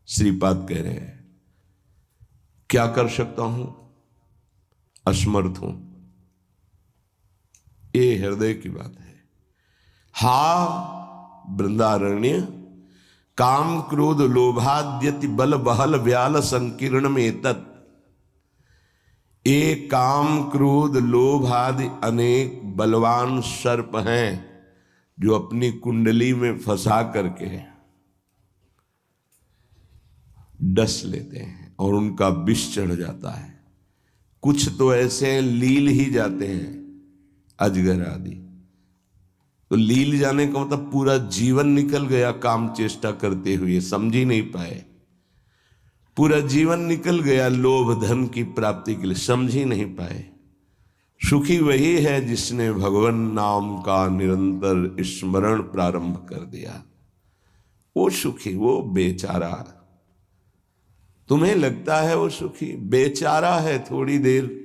श्रीपाद कह रहे हैं क्या कर सकता हूं, असमर्थ हूं। ये हृदय की बात है। हा वृंदारण्य काम क्रोध लोभाद्यति बल बहल व्याल संकीर्ण में तत्। एक काम क्रोध लोभ आदि अनेक बलवान सर्प हैं जो अपनी कुंडली में फंसा करके डस लेते हैं और उनका विष चढ़ जाता है। कुछ तो ऐसे लील ही जाते हैं, अजगर आदि। तो लील जाने का मतलब पूरा जीवन निकल गया काम चेष्टा करते हुए, समझ ही नहीं पाए। पूरा जीवन निकल गया लोभ धन की प्राप्ति के लिए, समझ ही नहीं पाए। सुखी वही है जिसने भगवान नाम का निरंतर स्मरण प्रारंभ कर दिया। वो सुखी, वो बेचारा। तुम्हें लगता है वो सुखी, बेचारा है। थोड़ी देर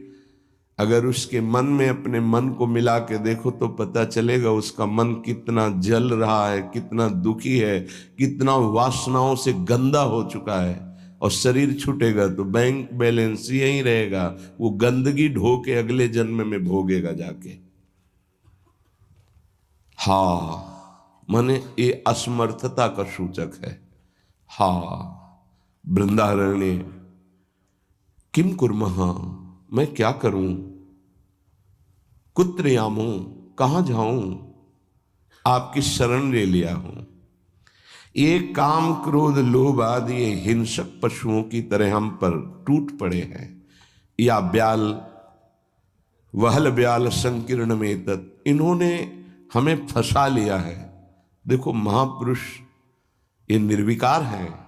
अगर उसके मन में अपने मन को मिला के देखो तो पता चलेगा उसका मन कितना जल रहा है, कितना दुखी है, कितना वासनाओं से गंदा हो चुका है। और शरीर छूटेगा तो बैंक बैलेंस यही रहेगा, वो गंदगी ढो के अगले जन्म में भोगेगा जाके। हाँ माने ये असमर्थता का सूचक है। हाँ वृंदारण्य किम कुर्मः, मैं क्या करूं, कुत्र यामो, कहां जाऊं, आपकी शरण ले लिया हूं। ये काम क्रोध लोभ आदि हिंसक पशुओं की तरह हम पर टूट पड़े हैं। या ब्याल वहल ब्याल संकीर्ण में तत्, इन्होंने हमें फंसा लिया है। देखो महापुरुष ये निर्विकार हैं,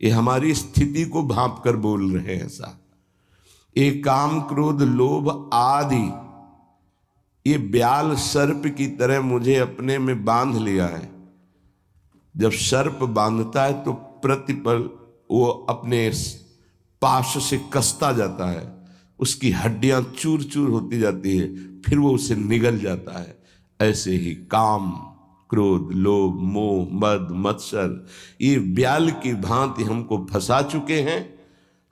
ये हमारी स्थिति को भांप कर बोल रहे हैं ऐसा। ये काम क्रोध लोभ आदि ये ब्याल सर्प की तरह मुझे अपने में बांध लिया है। जब सर्प बांधता है तो प्रतिपल वो अपने पाश से कसता जाता है, उसकी हड्डियां चूर चूर होती जाती है, फिर वो उसे निगल जाता है। ऐसे ही काम क्रोध लोभ मोह मद मत्सर ये ब्याल की भांति हमको फंसा चुके हैं।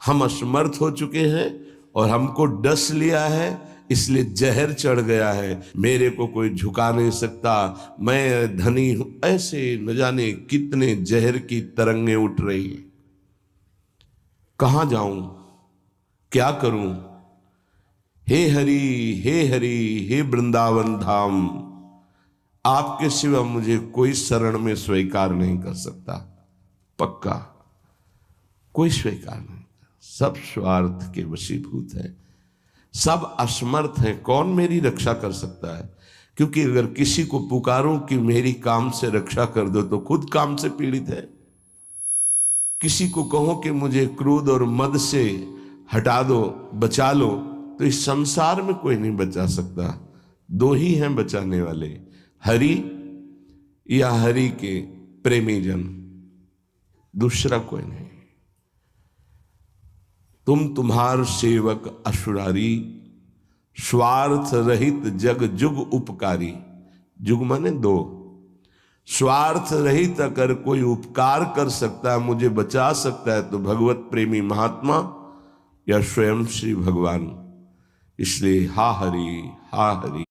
हम असमर्थ हो चुके हैं और हमको डस लिया है, इसलिए जहर चढ़ गया है। मेरे को कोई झुका नहीं सकता, मैं धनी हूं, ऐसे न जाने कितने जहर की तरंगें उठ रही हैं। कहां जाऊं, क्या करूं। हे हरि हे वृंदावन धाम, आपके सिवा मुझे कोई शरण में स्वीकार नहीं कर सकता। पक्का कोई स्वीकार नहीं, सब स्वार्थ के वशीभूत है, सब असमर्थ हैं। कौन मेरी रक्षा कर सकता है? क्योंकि अगर किसी को पुकारूं कि मेरी काम से रक्षा कर दो तो खुद काम से पीड़ित है। किसी को कहो कि मुझे क्रोध और मद से हटा दो, बचा लो, तो इस संसार में कोई नहीं बचा सकता। दो ही हैं बचाने वाले, हरि या हरि के प्रेमी जन, दूसरा कोई नहीं। तुम्हार सेवक असुरारी, स्वार्थ रहित जग जुग उपकारी। जुग माने दो। स्वार्थ रहित अगर कोई उपकार कर सकता है, मुझे बचा सकता है, तो भगवत प्रेमी महात्मा या स्वयं श्री भगवान। इसलिए हा हरि